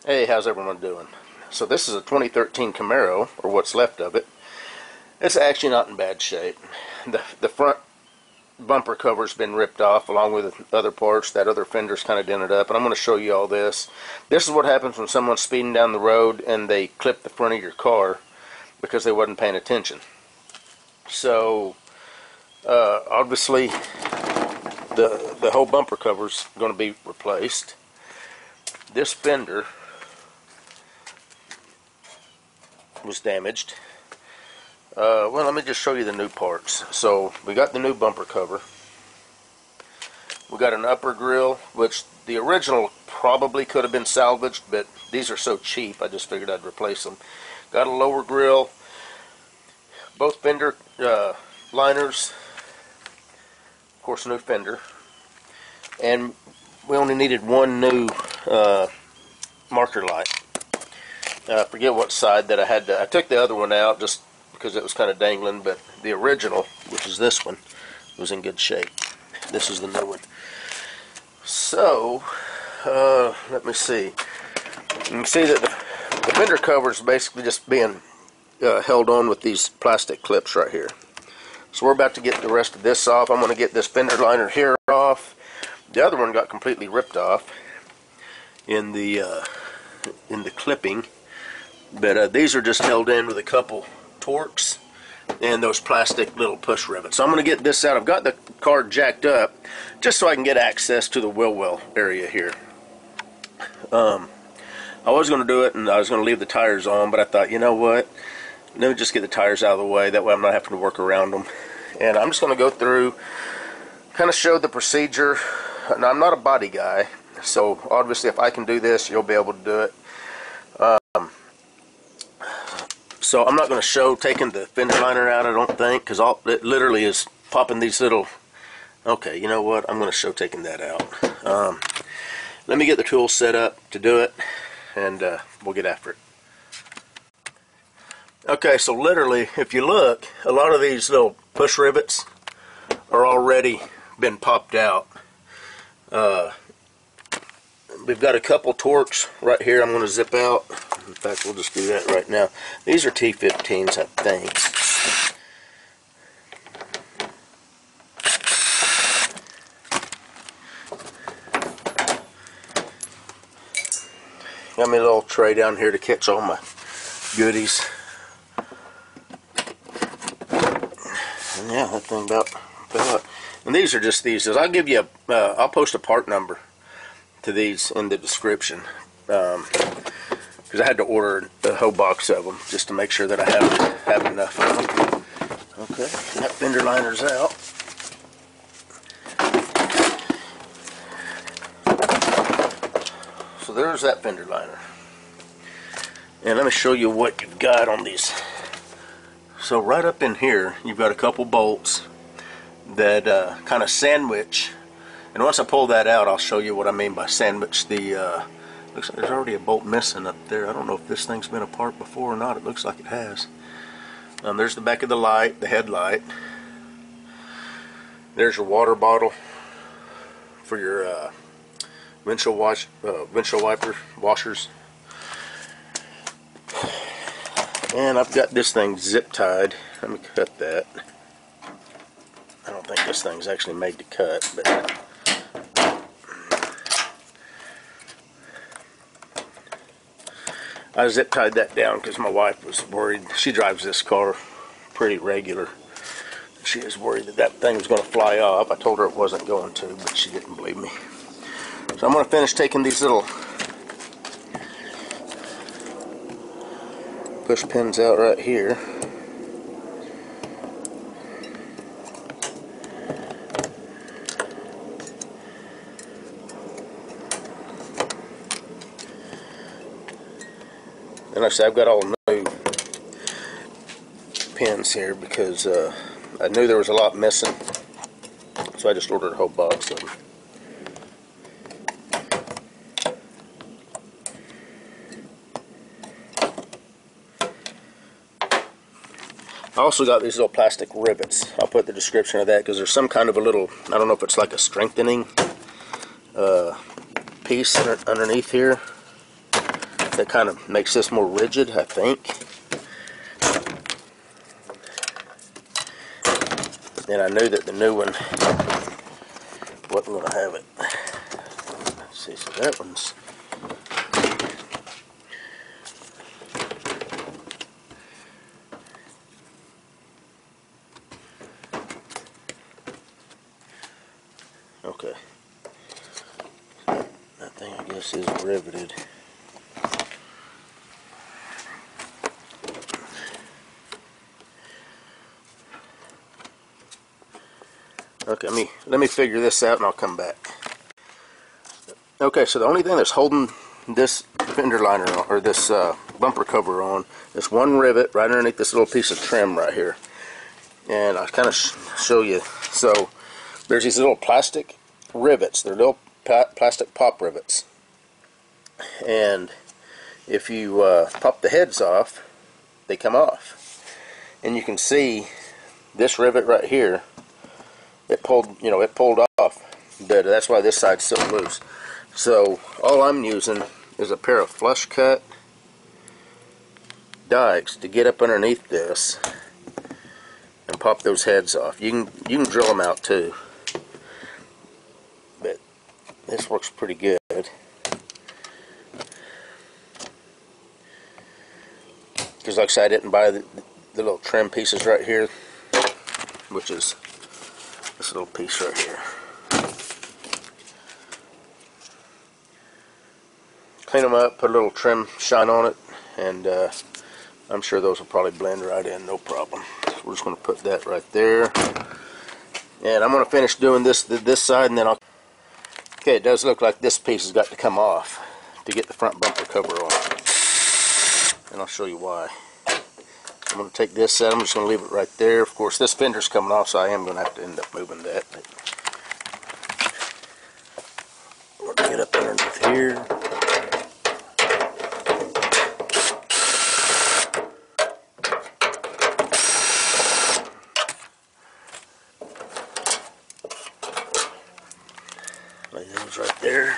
Hey, how's everyone doing? So this is a 2013 Camaro, or what's left of it. It's actually not in bad shape. The front bumper cover's been ripped off along with other parts. That other fender's kind of dented up, and I'm going to show you all this. This is what happens when someone's speeding down the road and they clip the front of your car because they wasn't paying attention. So obviously the whole bumper cover's going to be replaced. This fender was damaged. Well, let me just show you the new parts. So we got the new bumper cover. We got an upper grill, which the original probably could have been salvaged, but these are so cheap I just figured I'd replace them. Got a lower grill, both fender liners, of course new fender, and we only needed one new marker light. I forget what side that I had to. I took the other one out just because it was kind of dangling, but the original, which is this one, was in good shape. This is the new one. So let me see. You can see that the fender cover is basically just being held on with these plastic clips right here. So we're about to get the rest of this off. I'm going to get this fender liner here off. The other one got completely ripped off in the clipping. But these are just held in with a couple Torx and those plastic little push rivets. So I'm going to get this out. I've got the car jacked up just so I can get access to the wheel well area here. I was going to do it and I was going to leave the tires on, but I thought, you know what? Let me just get the tires out of the way. That way I'm not having to work around them. And I'm just going to go through, kind of show the procedure. Now, I'm not a body guy, so obviously if I can do this, you'll be able to do it. So I'm not going to show taking the fender liner out, I don't think, because it literally is popping these little... Okay, you know what? I'm going to show taking that out. Let me get the tools set up to do it, and we'll get after it. Okay, so literally, if you look, a lot of these little push rivets are already been popped out. We've got a couple Torx right here I'm going to zip out. In fact, we'll just do that right now. These are T15s, I think. Got me a little tray down here to catch all my goodies. And yeah, that thing about. And these are just these. I'll give you I'll post a part number to these in the description. Because I had to order a whole box of them just to make sure that I have enough of them. Okay, that fender liner's out. So there's that fender liner. And let me show you what you've got on these. So right up in here, you've got a couple bolts that kind of sandwich. And once I pull that out, I'll show you what I mean by sandwich. Looks like there's already a bolt missing up there. I don't know if this thing's been apart before or not. It looks like it has. There's the back of the light, the headlight. There's your water bottle for your windshield wiper washers. And I've got this thing zip tied. Let me cut that. I don't think this thing's actually made to cut, but I zip tied that down because my wife was worried. She drives this car pretty regular. She was worried that that thing was going to fly off. I told her it wasn't going to, but she didn't believe me. So I'm going to finish taking these little push pins out right here. And like I said, I've got all new pins here because I knew there was a lot missing, so I just ordered a whole box of them. I also got these little plastic rivets. I'll put the description of that because there's some kind of a little, I don't know if it's like a strengthening piece underneath here. that kind of makes this more rigid, I think. And I knew that the new one wasn't going to have it. Let's see, so that one's... okay. That thing, I guess, is riveted. Okay, let me figure this out and I'll come back. Okay, so the only thing that's holding this fender liner on, or this bumper cover on, is one rivet right underneath this little piece of trim right here. And I'll kind of show you. So there's these little plastic rivets. They're little plastic pop rivets. And if you pop the heads off, they come off. And you can see this rivet right here. It pulled, it pulled off, but that's why this side's still loose. So all I'm using is a pair of flush cut dikes to get up underneath this and pop those heads off. You can drill them out too, but this works pretty good. Because like I said, I didn't buy the little trim pieces right here, which is this little piece right here. Clean them up, put a little trim shine on it, and I'm sure those will probably blend right in, no problem. So we're just going to put that right there. And I'm going to finish doing this side, and then I'll... Okay, it does look like this piece has got to come off to get the front bumper cover on. And I'll show you why. I'm going to take this out, I'm just going to leave it right there. Of course, this fender's coming off, so I am going to have to end up moving that. We're going to get up underneath here. Lay those right there.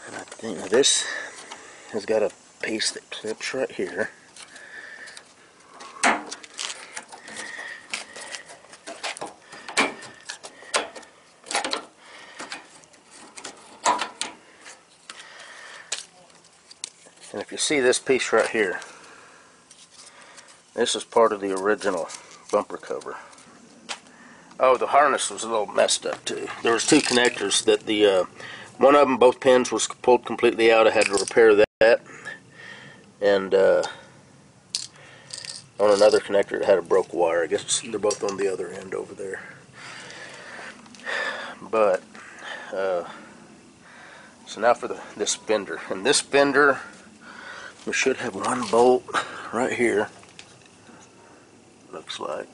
And I think this has got a piece that clips right here. And if you see this piece right here, this is part of the original bumper cover. Oh, the harness was a little messed up too. There was two connectors that the one of them, both pins was pulled completely out. I had to repair that. And on another connector it had a broke wire. I guess they're both on the other end over there. But so now for this fender. And this fender, we should have one bolt right here. Looks like.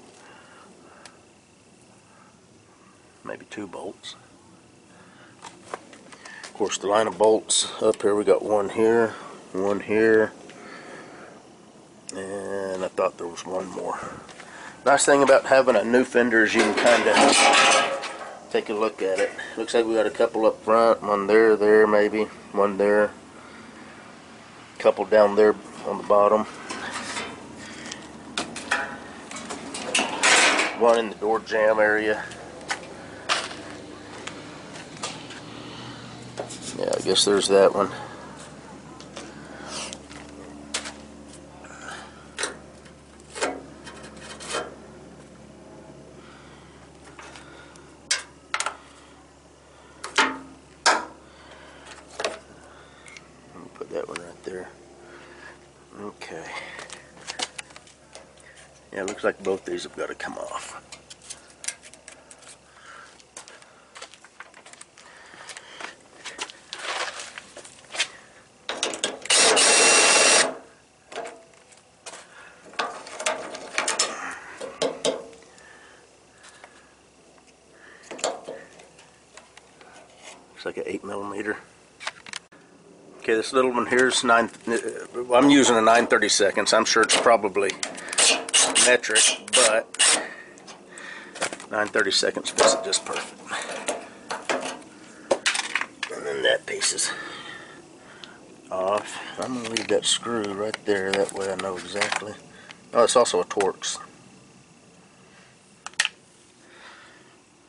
Maybe two bolts. Of course, the line of bolts up here, we got one here, and I thought there was one more. Nice thing about having a new fender is you can kind of take a look at it. Looks like we got a couple up front, one there maybe, one there, a couple down there on the bottom, one in the door jamb area. Yeah, I guess there's that one. Let me put that one right there. Okay. Yeah, it looks like both these have got to come off. Like an 8mm. Okay, this little one here is I'm using a 9/32. I'm sure it's probably metric, but 9/32 fits it just perfect. And then that piece is off. I'm going to leave that screw right there, that way I know exactly. Oh, it's also a Torx.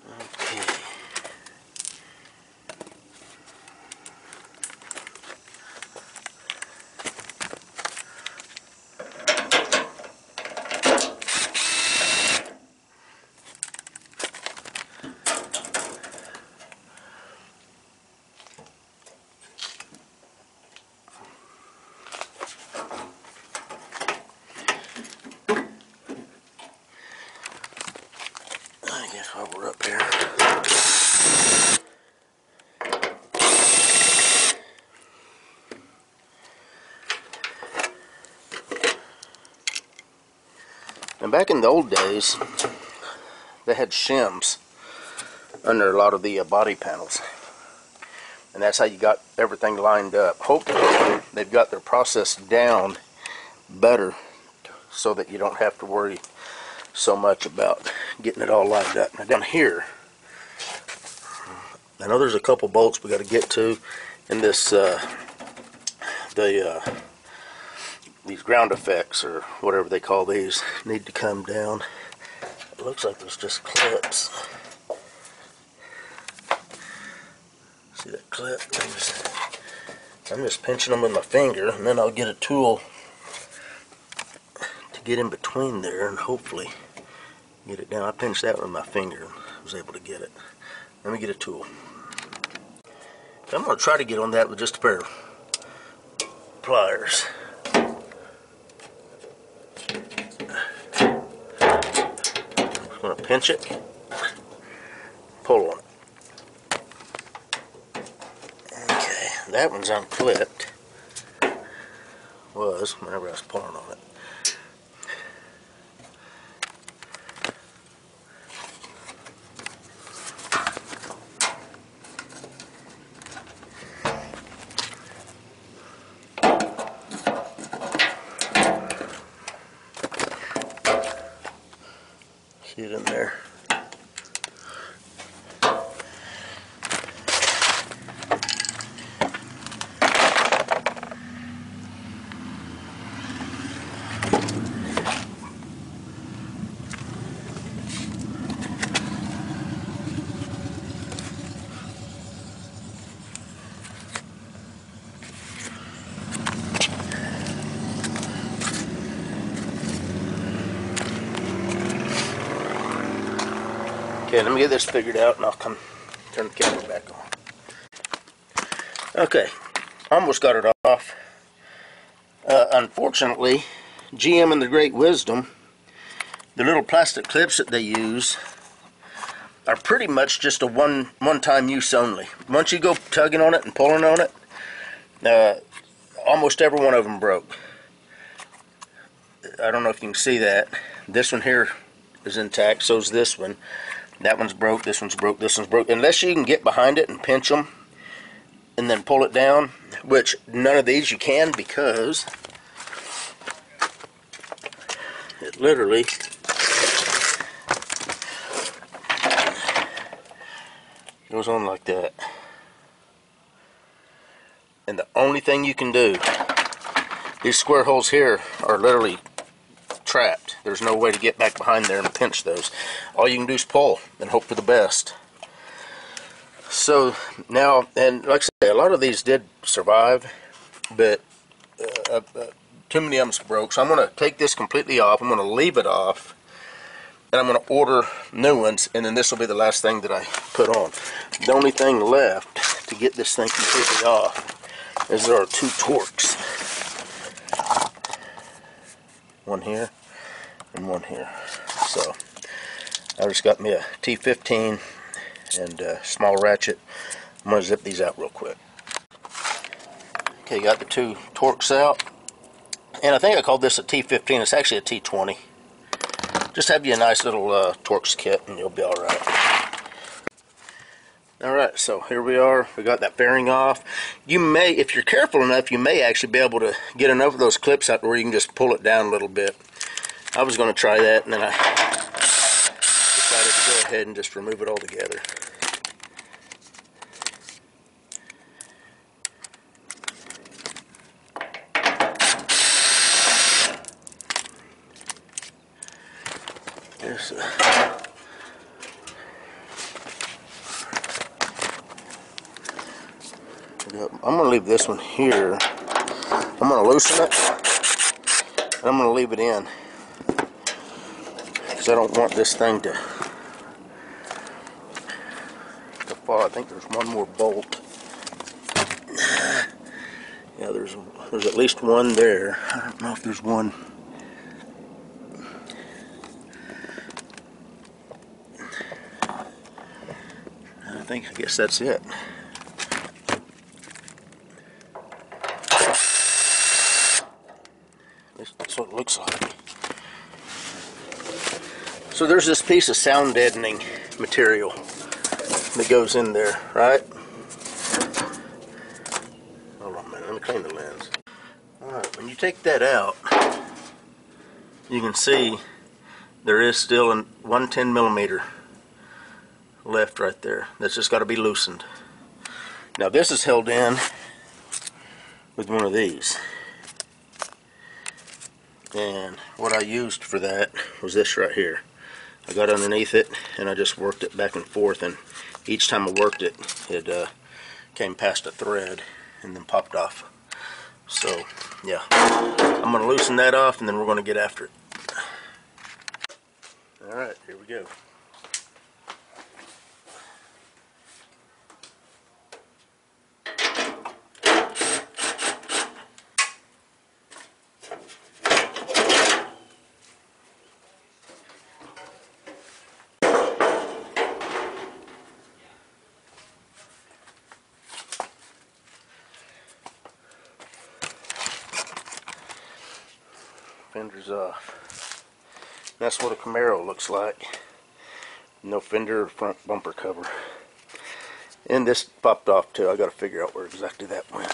Okay. I guess while we're up here, and back in the old days, they had shims under a lot of the body panels, and that's how you got everything lined up. Hopefully they've got their process down better so that you don't have to worry so much about getting it all lined up. Now down here, I know there's a couple bolts we got to get to, and this these ground effects, or whatever they call these, need to come down. It looks like there's just clips. See that clip? I'm just pinching them with my finger, and then I'll get a tool to get in between there and hopefully get it down. I pinched that with my finger and was able to get it. Let me get a tool. I'm going to try to get on that with just a pair of pliers. I'm going to pinch it, pull on it. Okay, that one's unclipped. Was whenever I was pulling on it. See it in there. Okay, let me get this figured out and I'll come turn the camera back on. Okay, almost got it off. Unfortunately, GM in their great wisdom, the little plastic clips that they use are pretty much just a one-time use only. Once you go tugging on it and pulling on it, almost every one of them broke. I don't know if you can see that. This one here is intact, so is this one. That one's broke, this one's broke, this one's broke. Unless you can get behind it and pinch them and then pull it down, which none of these you can, because it literally goes on like that. And the only thing you can do, these square holes here are literally trapped. There's no way to get back behind there and pinch those. All you can do is pull and hope for the best. So now, and like I say, a lot of these did survive, but too many of them broke. So I'm going to take this completely off. I'm going to leave it off, and I'm going to order new ones, and then this will be the last thing that I put on. The only thing left to get this thing completely off is there are two Torx. One here and one here. So I just got me a T15 and a small ratchet. I'm going to zip these out real quick. Okay, got the two Torx out. And I think I called this a T15. It's actually a T20. Just have you a nice little Torx kit and you'll be alright. Alright, so here we are. We got that fairing off. You may, if you're careful enough, you may actually be able to get enough of those clips out where you can just pull it down a little bit. I was going to try that, and then I decided to go ahead and just remove it all together. So, I'm going to leave this one here. I'm going to loosen it, and I'm going to leave it in, because I don't want this thing to fall. I think there's one more bolt. Yeah, there's at least one there. I don't know if there's one. I guess that's it. That's what it looks like. So there's this piece of sound deadening material that goes in there, right? Hold on a minute, let me clean the lens. Alright, when you take that out, you can see there is still a 110mm left right there. That's just got to be loosened. Now this is held in with one of these. And what I used for that was this right here. I got underneath it and I just worked it back and forth, and each time I worked it, it came past a thread and then popped off. So yeah, I'm going to loosen that off and then we're going to get after it. Alright, here we go. Fender's off. That's what a Camaro looks like. No fender or front bumper cover. And this popped off too. I got to figure out where exactly that went.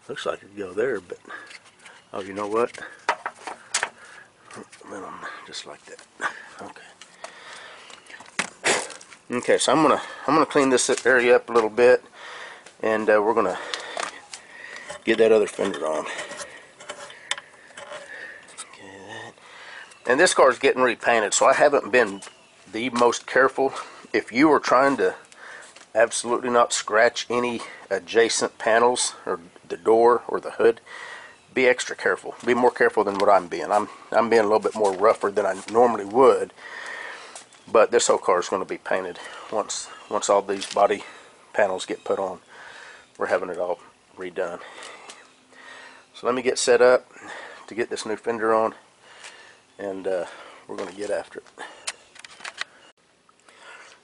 Looks like it'd go there, but oh, you know what? Just like that. Okay. Okay, so I'm gonna clean this area up a little bit, and we're gonna get that other fender on. Okay, and this car is getting repainted, so I haven't been the most careful. If you are trying to absolutely not scratch any adjacent panels or the door or the hood, be extra careful. Be more careful than what I'm being. I'm being a little bit more rougher than I normally would. But this whole car is going to be painted once all these body panels get put on. We're having it all redone. So let me get set up to get this new fender on, and we're going to get after it.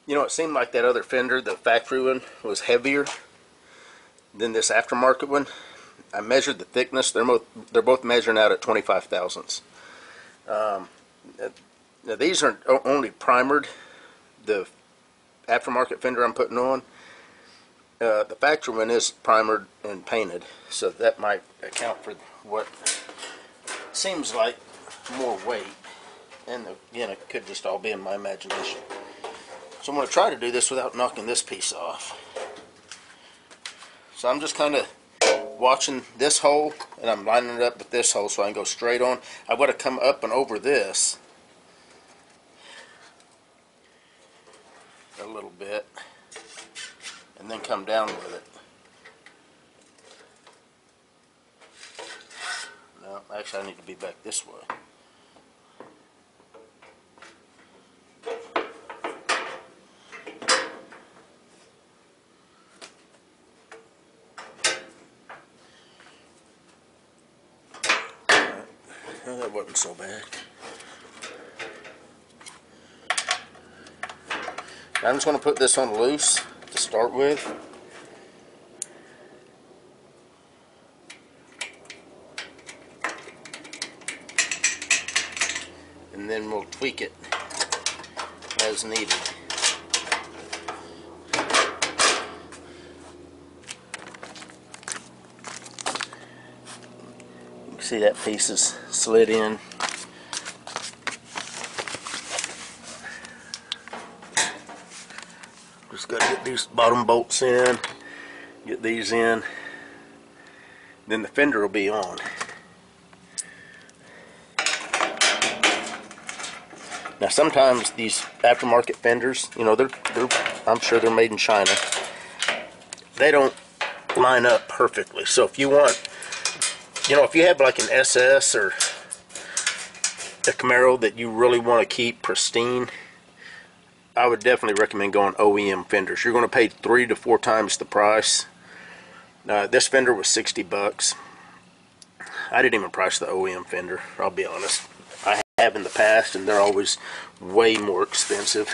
You know, it seemed like that other fender, the factory one, was heavier than this aftermarket one. I measured the thickness. They're both measuring out at 25 thousandths. Now these are only primered. The aftermarket fender I'm putting on, the factory one is primered and painted, so that might account for what seems like more weight. And again, it could just all be in my imagination. So I'm going to try to do this without knocking this piece off. So I'm just kind of watching this hole, and I'm lining it up with this hole so I can go straight on. I've got to come up and over this a little bit, and then come down with it. No, actually I need to be back this way. Well, that wasn't so bad. I'm just going to put this on loose to start with. And then we'll tweak it as needed. You can see that piece is slid in. Just got to get these bottom bolts in, get these in, then the fender will be on. Now sometimes these aftermarket fenders, you know, I'm sure they're made in China. They don't line up perfectly. So if you want, you know, if you have like an SS or a Camaro that you really want to keep pristine, I would definitely recommend going OEM fenders. You're going to pay 3 to 4 times the price. This fender was 60 bucks. I didn't even price the OEM fender, I'll be honest. I have in the past, and they're always way more expensive.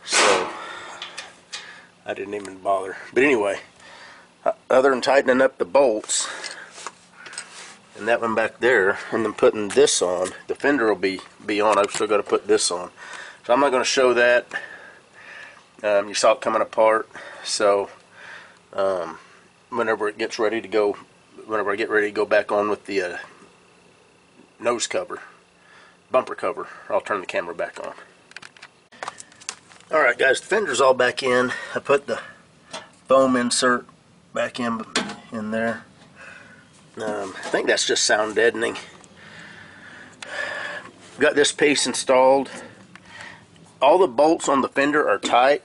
So I didn't even bother. But anyway, other than tightening up the bolts and that one back there, and then putting this on, the fender will be on. I've still got to put this on. So I'm not going to show that. You saw it coming apart. So whenever it gets ready to go, whenever I get ready to go back on with the nose cover, bumper cover, I'll turn the camera back on. Alright guys, the fender's all back in. I put the foam insert back in there. I think that's just sound deadening. Got this piece installed. All the bolts on the fender are tight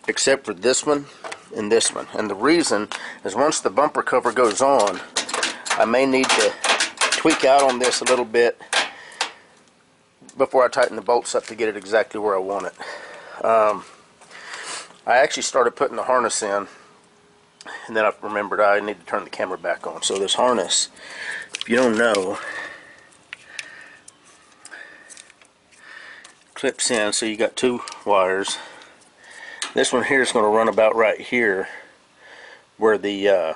except for this one and this one. And the reason is once the bumper cover goes on, I may need to tweak out on this a little bit before I tighten the bolts up to get it exactly where I want it. I actually started putting the harness in, and then I remembered I need to turn the camera back on. So this harness, if you don't know, clips in, so you got 2 wires. This one here is going to run about right here where the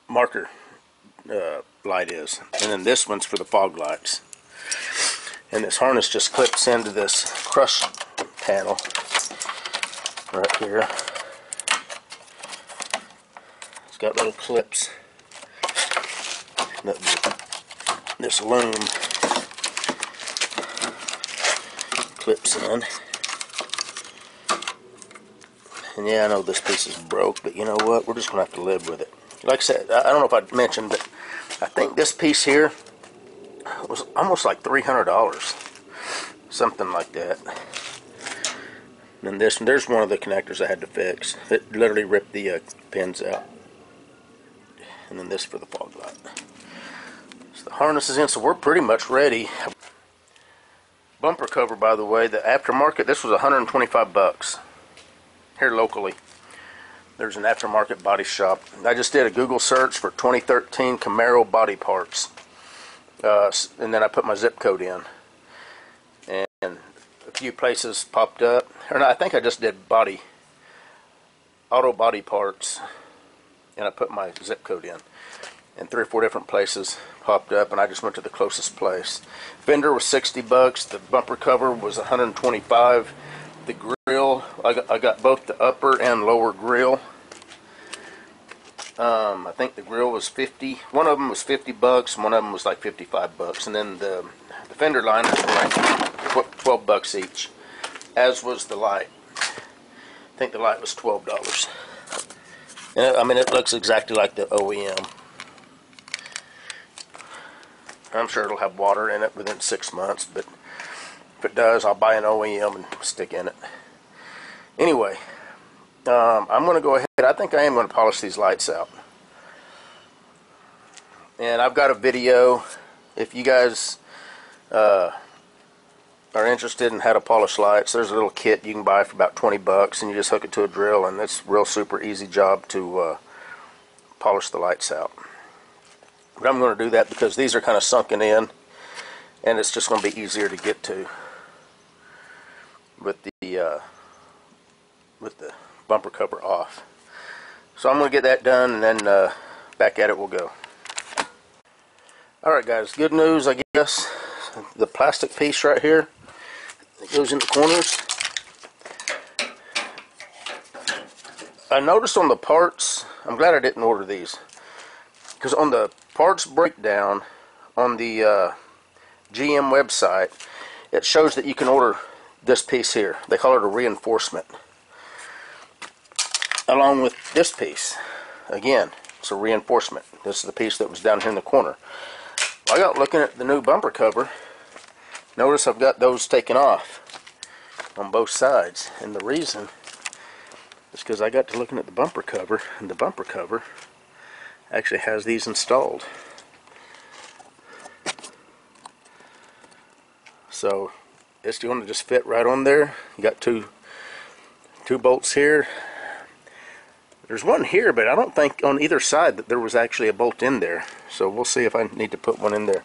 marker light is, and then this one's for the fog lights. And this harness just clips into this crush panel right here. It's got little clips. This loom clips in. And yeah, I know this piece is broke, but you know what? We're just going to have to live with it. Like I said, I don't know if I mentioned, but I think this piece here was almost like $300. Something like that. And there's one of the connectors I had to fix. It literally ripped the pins out. And then this for the fog light. So the harness is in, so we're pretty much ready. Bumper cover, by the way, the aftermarket, this was 125 bucks here locally. There's an aftermarket body shop. I just did a Google search for 2013 Camaro body parts, and then I put my zip code in, and a few places popped up. Or no, I think I just did auto body parts, and I put my zip code in, and 3 or 4 different places popped up, and I just went to the closest place. Fender was 60 bucks. The bumper cover was 125. The grill, I got both the upper and lower grill. I think the grill was 50. One of them was 50 bucks. One of them was like 55 bucks. And then the fender liners were like 12 bucks each. As was the light. I think the light was $12. And I mean, it looks exactly like the OEM. I'm sure it'll have water in it within 6 months, but if it does, I'll buy an OEM and stick in it. Anyway, I'm going to go ahead. I think I am going to polish these lights out. And I've got a video. If you guys are interested in how to polish lights, there's a little kit you can buy for about 20 bucks, and you just hook it to a drill, and it's a real super easy job to polish the lights out. But I'm going to do that because these are kind of sunken in, and it's just going to be easier to get to with the bumper cover off. So I'm going to get that done, and then back at it we'll go. Alright guys, good news I guess. The plastic piece right here that goes in the corners. I noticed on the parts, I'm glad I didn't order these, because on the parts breakdown on the GM website, it shows that you can order this piece here. They call it a reinforcement. Along with this piece. Again, it's a reinforcement. This is the piece that was down here in the corner. I got looking at the new bumper cover. Notice I've got those taken off on both sides. And the reason is because I got to looking at the bumper cover, and the bumper cover actually has these installed. So it's going to just fit right on there. You got two bolts here. There's one here, but I don't think on either side that there was actually a bolt in there. So we'll see if I need to put one in there.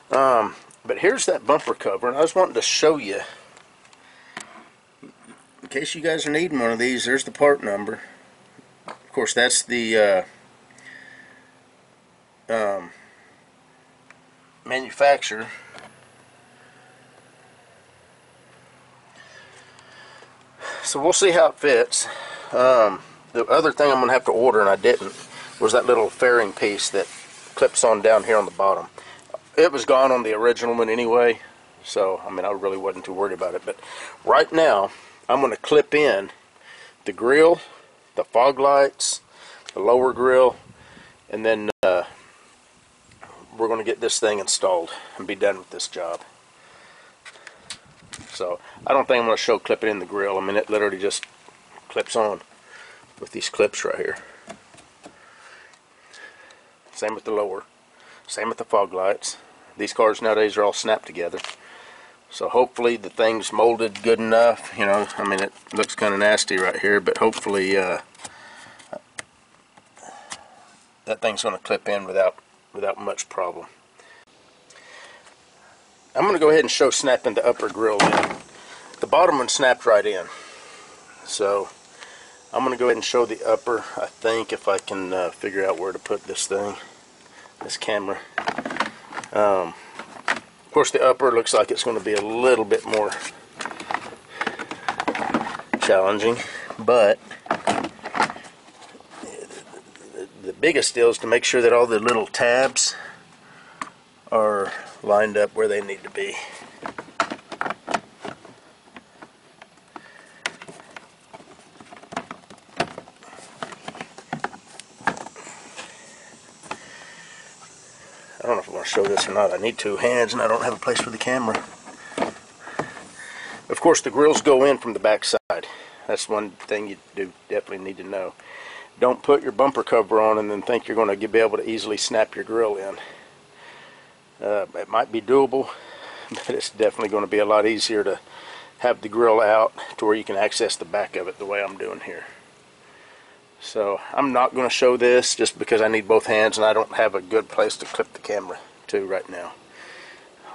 But here's that bumper cover, and I was wanting to show you, in case you guys are needing one of these. There's the part number. Of course, that's the manufacturer. So we'll see how it fits. The other thing I'm going to have to order, and I didn't, was that little fairing piece that clips on down here on the bottom. It was gone on the original one anyway, so I mean, I really wasn't too worried about it. But right now, I'm going to clip in the grill, the fog lights, the lower grill, and then we're going to get this thing installed and be done with this job. So I don't think I'm going to show clipping in the grill. I mean, it literally just clips on with these clips right here. Same with the lower, same with the fog lights. These cars nowadays are all snapped together, so hopefully the thing's molded good enough. You know, I mean, it looks kind of nasty right here, but hopefully that thing's going to clip in without much problem. I'm going to go ahead and show snapping the upper grill in. The bottom one snapped right in, so I'm going to go ahead and show the upper. I think if I can figure out where to put this thing, this camera. Of course, the upper looks like it's going to be a little bit more challenging, but the biggest deal is to make sure that all the little tabs are lined up where they need to be. I don't know if I want to show this or not. I need two hands and I don't have a place for the camera. Of course, the grills go in from the back side. That's one thing you do definitely need to know. Don't put your bumper cover on and then think you're going to be able to easily snap your grill in. It might be doable, but it's definitely going to be a lot easier to have the grill out to where you can access the back of it the way I'm doing here. So I'm not going to show this just because I need both hands and I don't have a good place to clip the camera to right now.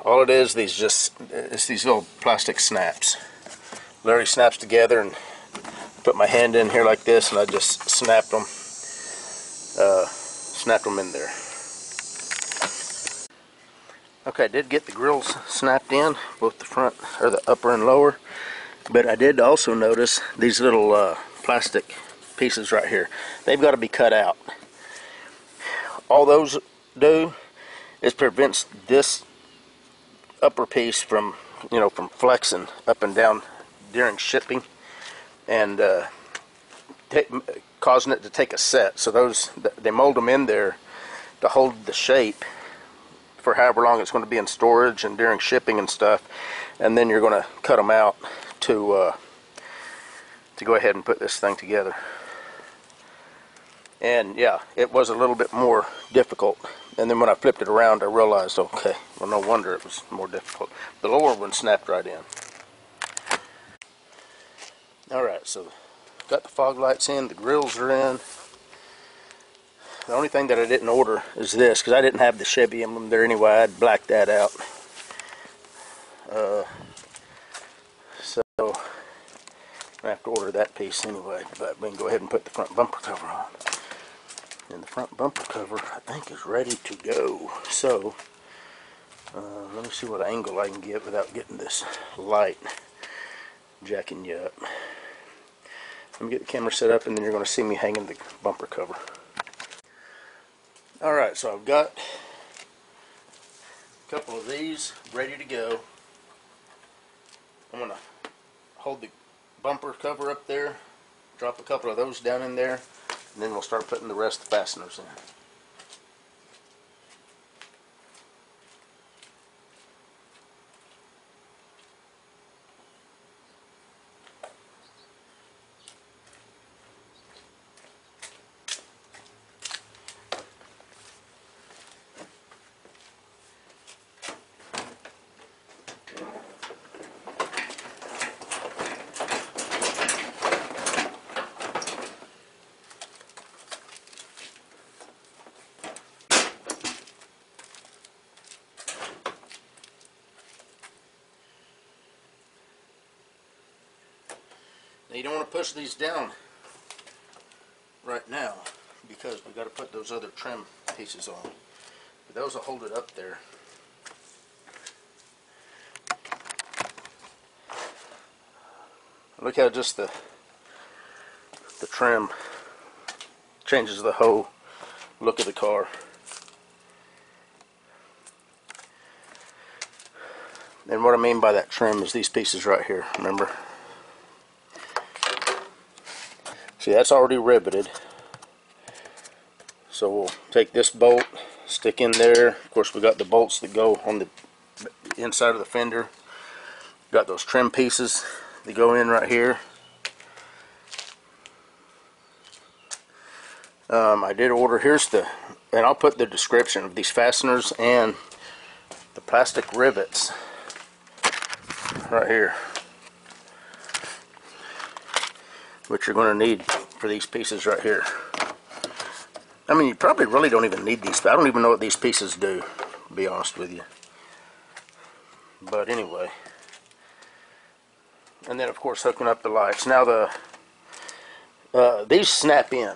All it is, it's these little plastic snaps. Literally snaps together, and put my hand in here like this and I just snapped them in there. Okay, I did get the grills snapped in, both the front, or the upper and lower, but I did also notice these little plastic pieces right here. They've got to be cut out. All those do is prevents this upper piece from, from flexing up and down during shipping and causing it to take a set. So they mold them in there to hold the shape for however long it's going to be in storage and during shipping and stuff, and then you're going to cut them out to go ahead and put this thing together. And yeah, it was a little bit more difficult, and then when I flipped it around I realized, okay, well, no wonder it was more difficult. The lower one snapped right in. Alright, so got the fog lights in, the grills are in. The only thing that I didn't order is this, because I didn't have the Chevy emblem there anyway. I'd blacked that out. So I have to order that piece anyway, but we can go ahead and put the front bumper cover on. And the front bumper cover, I think, is ready to go. So let me see what angle I can get without getting this light jacking you up. Let me get the camera set up, and then you're going to see me hanging the bumper cover. Alright, so I've got a couple of these ready to go. I'm going to hold the bumper cover up there, drop a couple of those down in there, and then we'll start putting the rest of the fasteners in. Now you don't want to push these down right now because we got to put those other trim pieces on. But those will hold it up there. Look how just the trim changes the whole look of the car. And what I mean by that trim is these pieces right here, remember? See, that's already riveted. So we'll take this bolt, stick in there. Of course, we got the bolts that go on the inside of the fender. Got those trim pieces that go in right here. I did order, and I'll put the description of these fasteners and the plastic rivets right here, which you're going to need for these pieces right here. I mean, you probably really don't even need these. I don't even know what these pieces do, to be honest with you. But anyway. And then, of course, hooking up the lights. Now, these snap in.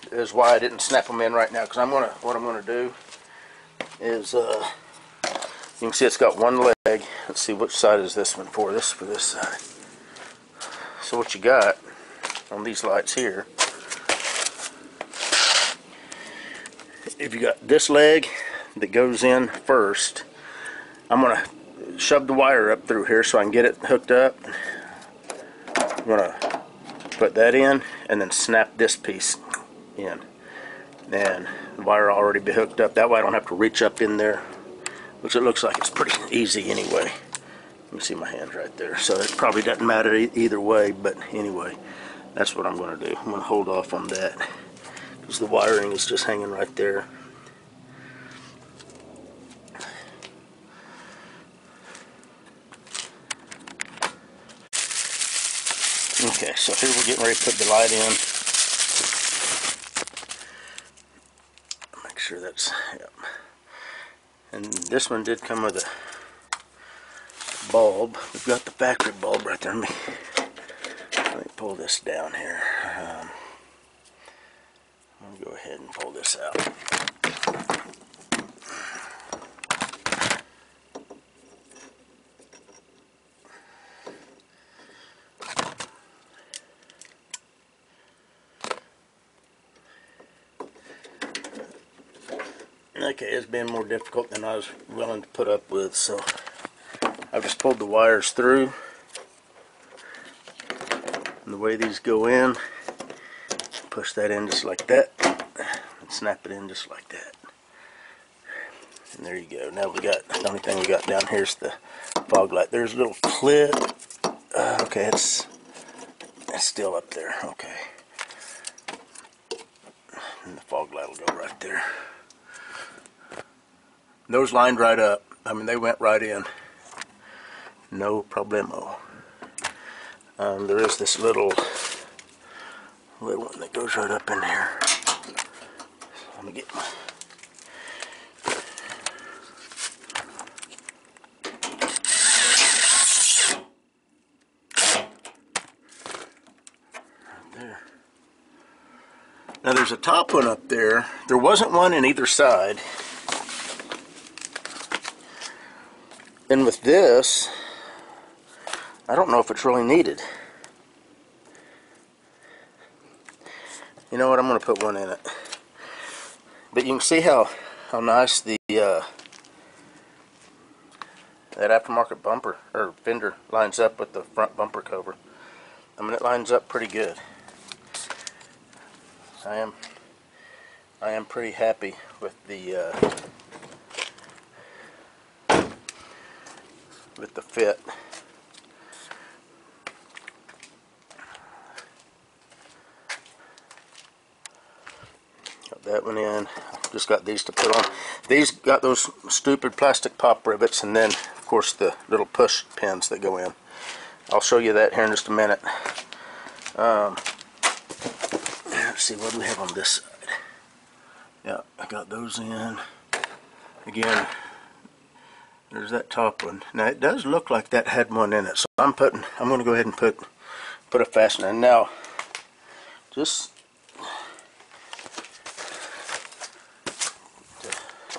Is why I didn't snap them in right now. Because what I'm gonna do is, you can see it's got one leg. Let's see, which side is this one for? This is for this side. So what you got on these lights here, if you got this leg that goes in first, I'm going to shove the wire up through here so I can get it hooked up. I'm going to put that in and then snap this piece in. And the wire will already be hooked up. That way I don't have to reach up in there, which it looks like it's pretty easy anyway. Let me see my hand right there. So it probably doesn't matter either way, but anyway, that's what I'm going to do. I'm going to hold off on that because the wiring is just hanging right there. Okay, so here we're getting ready to put the light in. Make sure that's, yep. And this one did come with a bulb. We've got the factory bulb right there. Let me pull this down here. I'm going to go ahead and pull this out. Okay, it's been more difficult than I was willing to put up with, so I've just pulled the wires through. And the way these go in, push that in just like that, and snap it in just like that. And there you go. Now we got, the only thing we got down here is the fog light. There's a little clip. Okay, it's still up there. Okay. And the fog light will go right there. Those lined right up. I mean, they went right in. No problemo. There is this little one that goes right up in here. Let me get my... Right there. Now there's a top one up there. There wasn't one in either side. And with this, I don't know if it's really needed. You know what, I'm going to put one in it. But you can see how nice the that aftermarket bumper or fender lines up with the front bumper cover. I mean, it lines up pretty good. I am pretty happy with the fit. Got that one in. Just got these to put on. These got those stupid plastic pop rivets, and then of course the little push pins that go in. I'll show you that here in just a minute. Let's see, what do we have on this side? Yeah, I got those in. Again, there's that top one. Now it does look like that had one in it, so I'm going to go ahead and put a fastener in. Now, just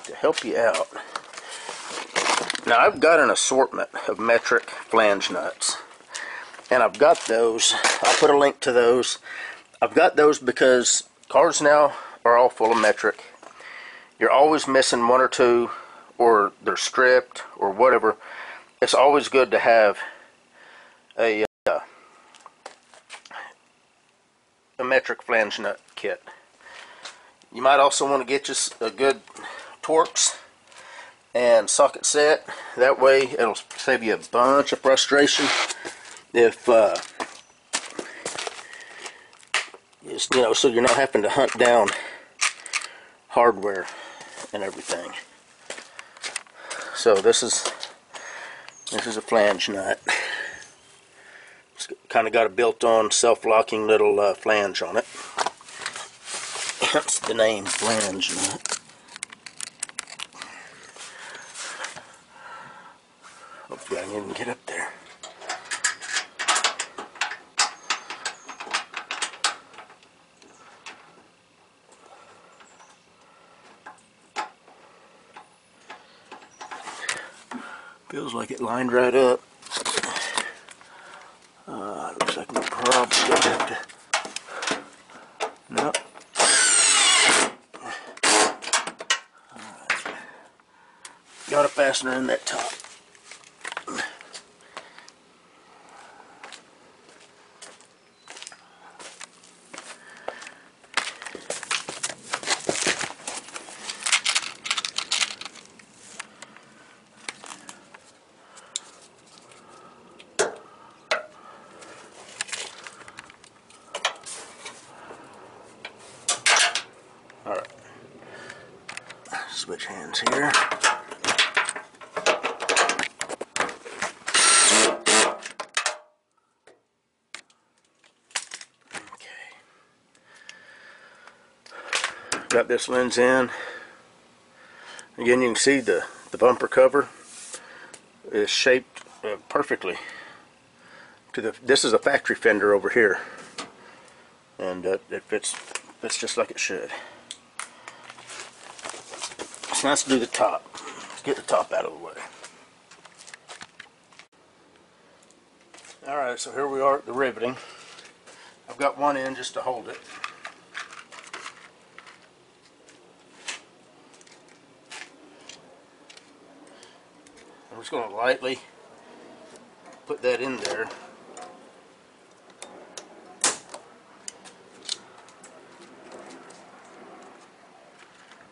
to help you out. Now I've got an assortment of metric flange nuts, and I've got those. I'll put a link to those. I've got those because cars now are all full of metric. You're always missing one or two, or they're stripped, or whatever. It's always good to have a metric flange nut kit. You might also want to get you a good Torx and socket set. That way it'll save you a bunch of frustration if you know, so you're not having to hunt down hardware and everything. So this is a flange nut. It's kind of got a built-on self-locking little flange on it. Hence the name flange nut. Hopefully I can even get up there. Feels like it lined right up. Looks like I'm probably going to have to... Nope. Alright. Got a fastener in that top. Alright, switch hands here. Okay. Got this lens in. Again, you can see the bumper cover is shaped perfectly to the. This is a factory fender over here, and it fits just like it should. It's nice to do the top. Let's get the top out of the way. Alright, so here we are at the riveting. I've got one end just to hold it. I'm just going to lightly put that in there.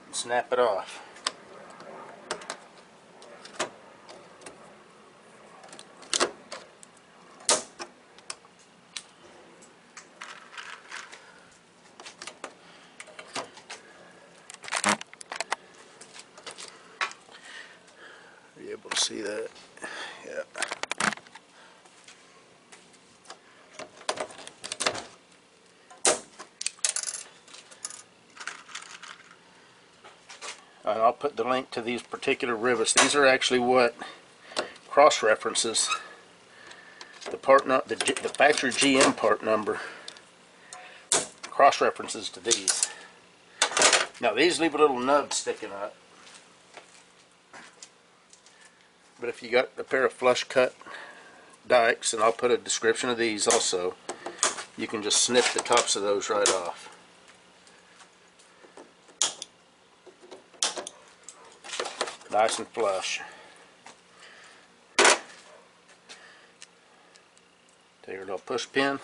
And snap it off. Are you able to see that? Yeah. And I'll put the link to these particular rivets. These are actually what cross references the the factory GM part number. Cross references to these. Now these leave a little nub sticking up. But if you got a pair of flush cut dikes, and I'll put a description of these also, you can just snip the tops of those right off. Nice and flush. Take your little push pin.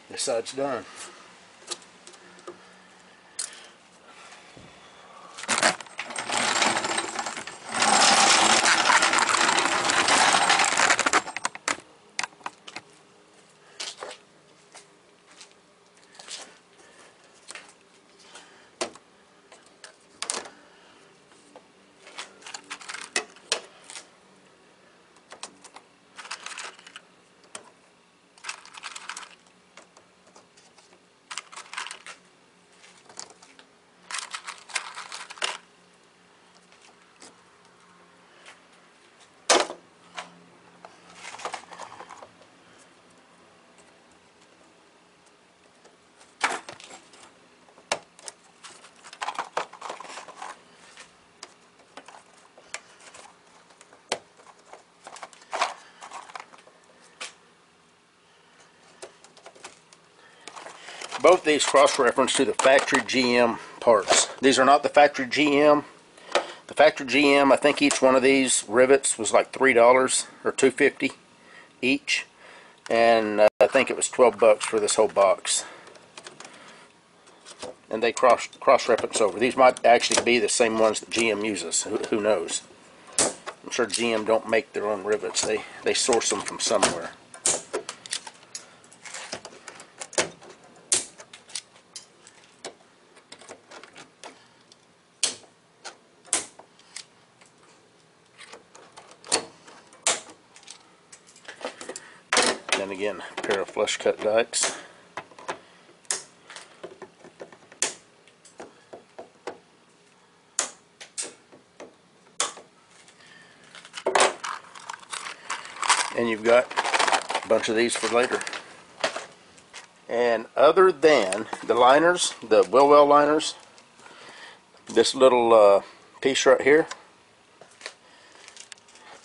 This side's done. Both these cross-reference to the factory GM parts. These are not the factory GM. The factory GM, I think each one of these rivets was like $3 or $2.50 each, and I think it was $12 for this whole box. And they cross-reference over. These might actually be the same ones that GM uses. Who knows? I'm sure GM don't make their own rivets. They source them from somewhere. Then again, a pair of flush cut dikes. And you've got a bunch of these for later. And other than the liners, the wheel well liners, this little piece right here,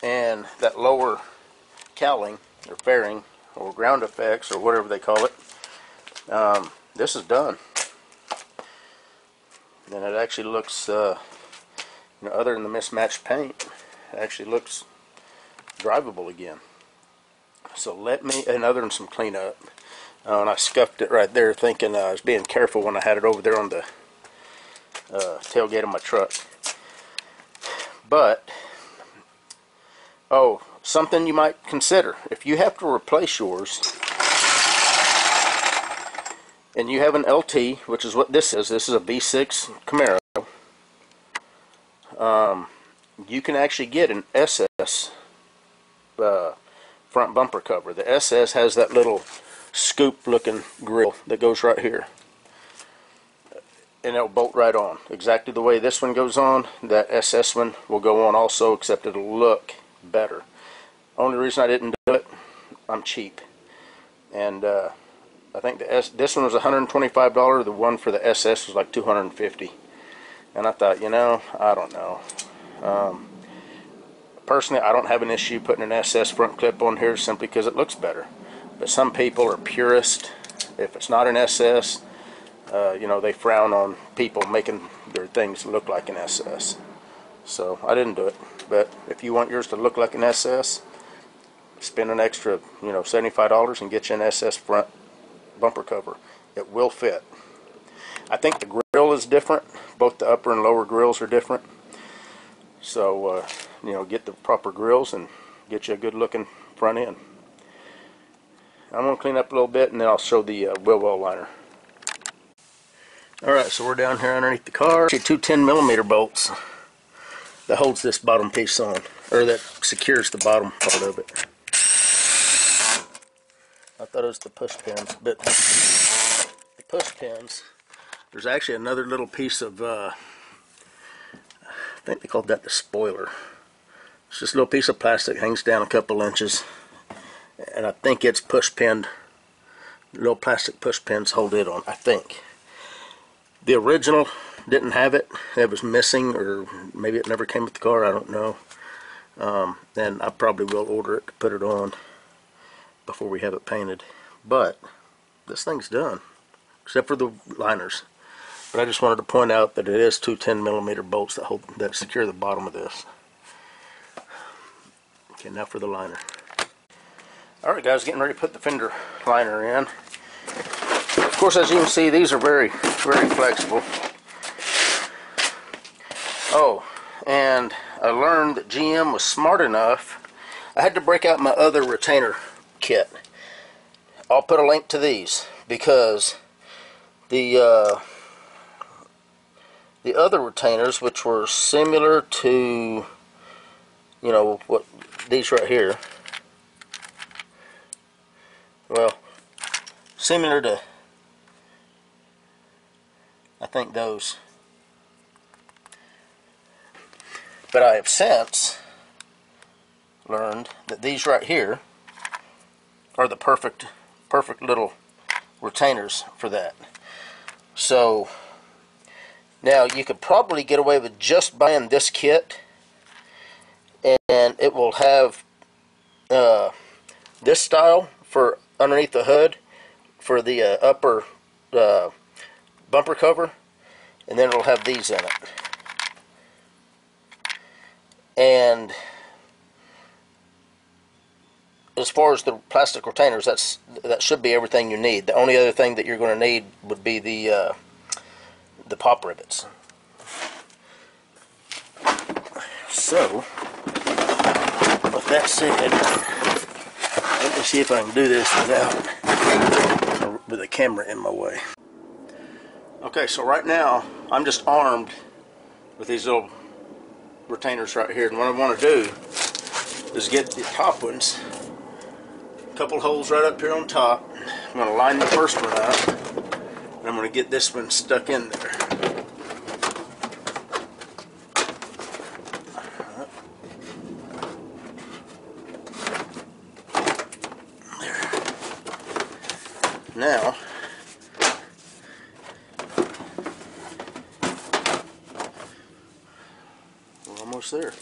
and that lower cowling or fairing or ground effects or whatever they call it, this is done. And it actually looks, you know, other than the mismatched paint, it actually looks drivable again. So let me, and other than some cleanup, and I scuffed it right there thinking I was being careful when I had it over there on the tailgate of my truck. But, oh, something you might consider, if you have to replace yours and you have an LT, which is what this is a V6 Camaro, you can actually get an SS front bumper cover. The SS has that little scoop looking grill that goes right here, and it'll bolt right on exactly the way this one goes on. That SS one will go on also, except it'll look better. Only reason I didn't do it, I'm cheap, and I think this one was $125. The one for the SS was like $250, and I thought, you know, I don't know. Personally, I don't have an issue putting an SS front clip on here simply because it looks better. But some people are purist. If it's not an SS, you know, they frown on people making their things look like an SS. So I didn't do it. But if you want yours to look like an SS, spend an extra, you know, $75 and get you an SS front bumper cover. It will fit. I think the grill is different. Both the upper and lower grills are different. So, you know, get the proper grills and get you a good looking front end. I'm going to clean up a little bit and then I'll show the wheel well liner. Alright, so we're down here underneath the car. Two 10mm bolts that holds this bottom piece on, or that secures the bottom part of it. I thought it was the push pins, but the push pins, there's actually another little piece of, I think they called that the spoiler. It's just a little piece of plastic, hangs down a couple inches, and I think it's push pinned. Little plastic push pins hold it on, I think. The original didn't have it, it was missing, or maybe it never came with the car, I don't know, then I probably will order it to put it on before we have it painted. But this thing's done, except for the liners. But I just wanted to point out that it is two 10mm bolts that secure the bottom of this. Okay, now for the liner. Alright guys, getting ready to put the fender liner in. Of course, as you can see, these are very, very flexible. Oh, and I learned that GM was smart enough. I had to break out my other retainer kit. I'll put a link to these because the other retainers, which were similar to, you know, what these right here, well, similar to, I think, those. But I have since learned that these right here are the perfect little retainers for that. So now you could probably get away with just buying this kit, and it will have this style for underneath the hood for the upper bumper cover, and then it'll have these in it. And as far as the plastic retainers, that should be everything you need. The only other thing that you're going to need would be the pop rivets. So, with that said, let me see if I can do this with the camera in my way. Okay, so right now I'm just armed with these little retainers right here, and what I want to do is get the top ones, a couple holes right up here on top. I'm going to line the first one up, and I'm going to get this one stuck in there. There. Now we're almost there.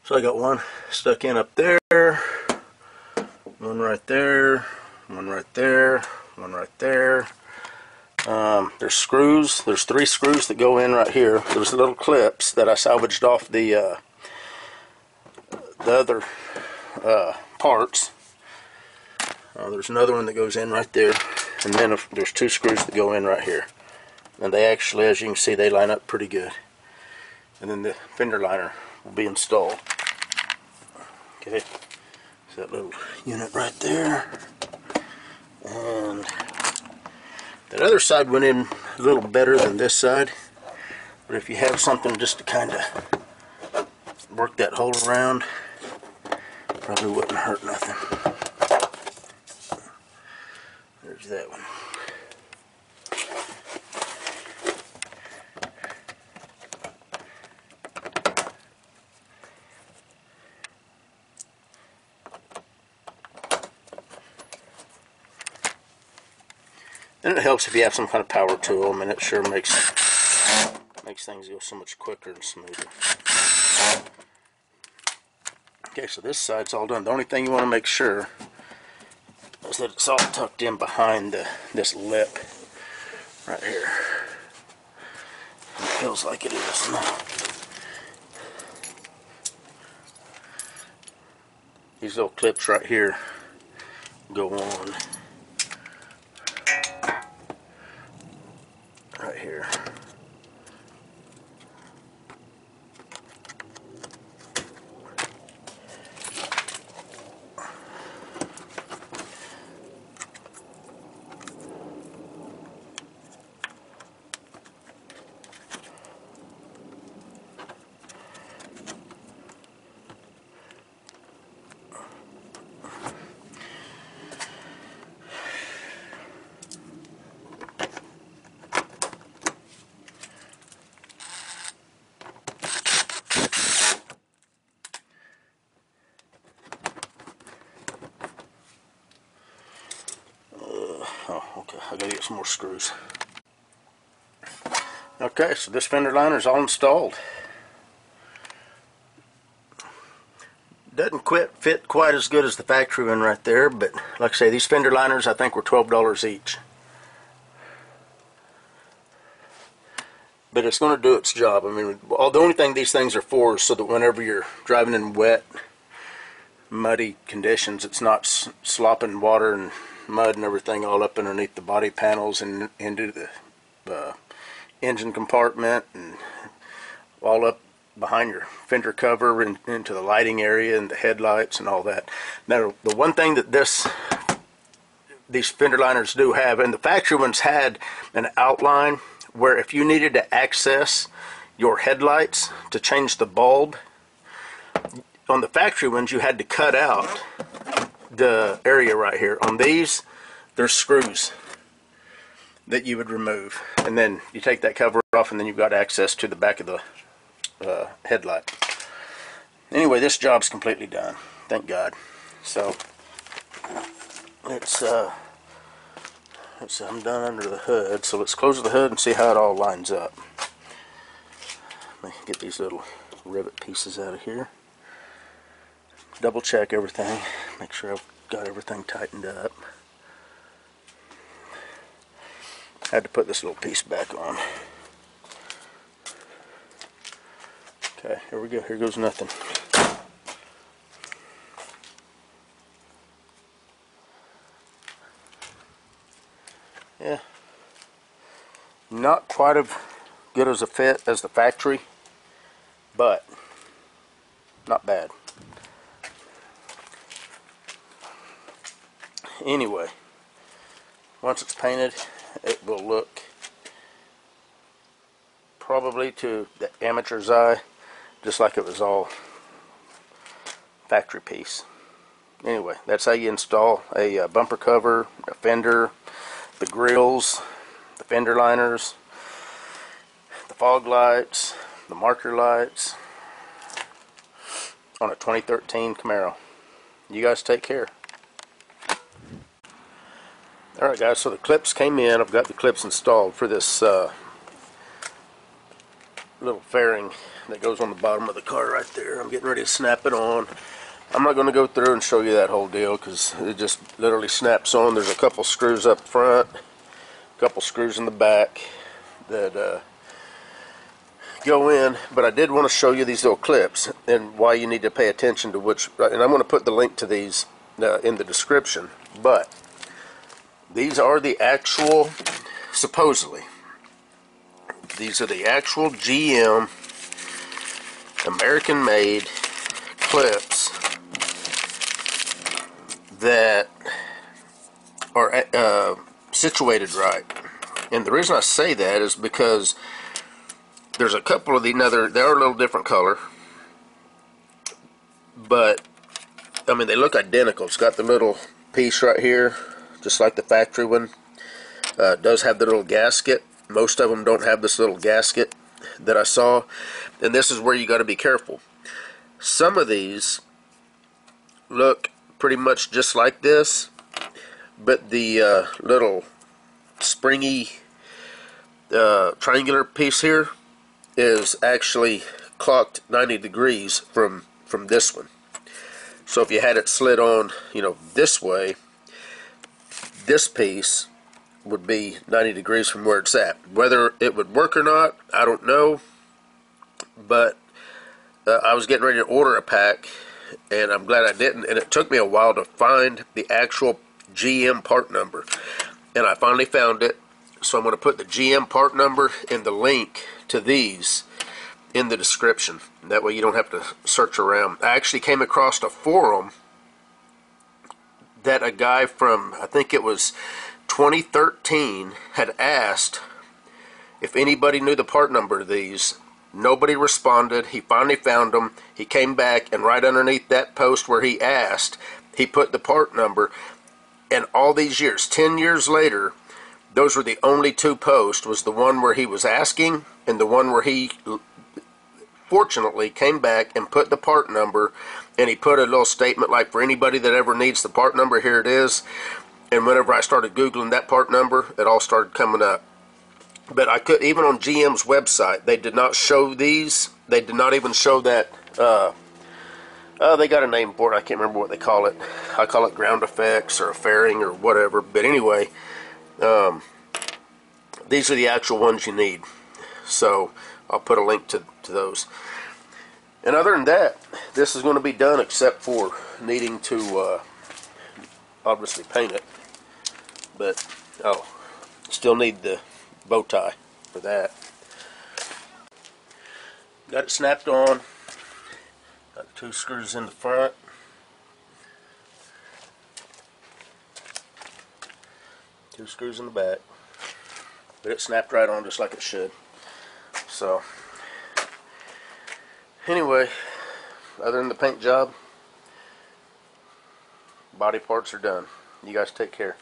So I got one stuck in up there, one right there, one right there, one right there. There's screws. There's 3 screws that go in right here. There's little clips that I salvaged off the other parts. There's another one that goes in right there, and then there's 2 screws that go in right here. And they actually, as you can see, they line up pretty good. And then the fender liner will be installed. Okay, so that little unit right there, and that other side went in a little better than this side, but if you have something just to kind of work that hole around, probably wouldn't hurt nothing. There's that one. And it helps if you have some kind of power tool. I mean, it sure makes Makes things go so much quicker and smoother. Okay, so this side's all done. The only thing you want to make sure is that it's all tucked in behind this lip right here. It feels like it is now. These little clips right here go on right here. Okay, I gotta get some more screws. Okay, so this fender liner is all installed. Doesn't fit quite as good as the factory one right there, but like I say, these fender liners I think were $12 each. But it's going to do its job. I mean, the only thing these things are for is so that whenever you're driving in wet, muddy conditions, it's not slopping water and mud and everything all up underneath the body panels and into the engine compartment and all up behind your fender cover and into the lighting area and the headlights and all that. Now, the one thing that these fender liners do have, and the factory ones had an outline where if you needed to access your headlights to change the bulb, on the factory ones you had to cut out the area right here. On these, there's screws that you would remove, and then you take that cover off and then you've got access to the back of the headlight. Anyway, this job's completely done, thank God. So I'm done under the hood, so let's close the hood and see how it all lines up. Let me get these little rivet pieces out of here. Double check everything, make sure I've got everything tightened up. Had to put this little piece back on. Okay, here we go. Here goes nothing. Yeah, not quite as good as a fit as the factory, but not bad. Anyway, once it's painted, it will look, probably to the amateur's eye, just like it was all factory piece. Anyway, that's how you install a bumper cover, a fender, the grills, the fender liners, the fog lights, the marker lights on a 2013 Camaro. You guys take care. Alright guys, so the clips came in. I've got the clips installed for this little fairing that goes on the bottom of the car right there. I'm getting ready to snap it on. I'm not going to go through and show you that whole deal because it just literally snaps on. There's a couple screws up front, a couple screws in the back that go in, but I did want to show you these little clips and why you need to pay attention to which, and I'm going to put the link to these in the description, but these are the actual, supposedly, these are the actual GM American-made clips that are situated right. And the reason I say that is because there's a couple of the they are a little different color, but I mean they look identical. It's got the little piece right here, just like the factory one. It does have the little gasket. Most of them don't have this little gasket that I saw, and this is where you got to be careful. Some of these look pretty much just like this, but the little springy triangular piece here is actually clocked 90 degrees from this one. So if you had it slid on, you know, this way, this piece would be 90 degrees from where it's at. Whether it would work or not, I don't know. But I was getting ready to order a pack, and I'm glad I didn't. And it took me a while to find the actual GM part number. And I finally found it. So I'm going to put the GM part number and the link to these in the description. That way you don't have to search around. I actually came across a forum that a guy from, I think it was 2013, had asked if anybody knew the part number of these. Nobody responded. He finally found them. He came back, and right underneath that post where he asked, he put the part number. And all these years, 10 years later, those were the only two posts. Was the one where he was asking, and the one where he fortunately came back and put the part number, and he put a little statement like, for anybody that ever needs the part number, here it is. And whenever I started Googling that part number, it all started coming up. But I could, even on GM's website, they did not show these. They did not even show that. They got a name for it. I can't remember what they call it. I call it ground effects or a fairing or whatever. But anyway, these are the actual ones you need. So I'll put a link to those. And other than that, this is going to be done, except for needing to obviously paint it. But still need the bow tie for that. Got it snapped on. Got 2 screws in the front. Two screws in the back. But it snapped right on just like it should. So anyway, other than the paint job, body parts are done. You guys take care.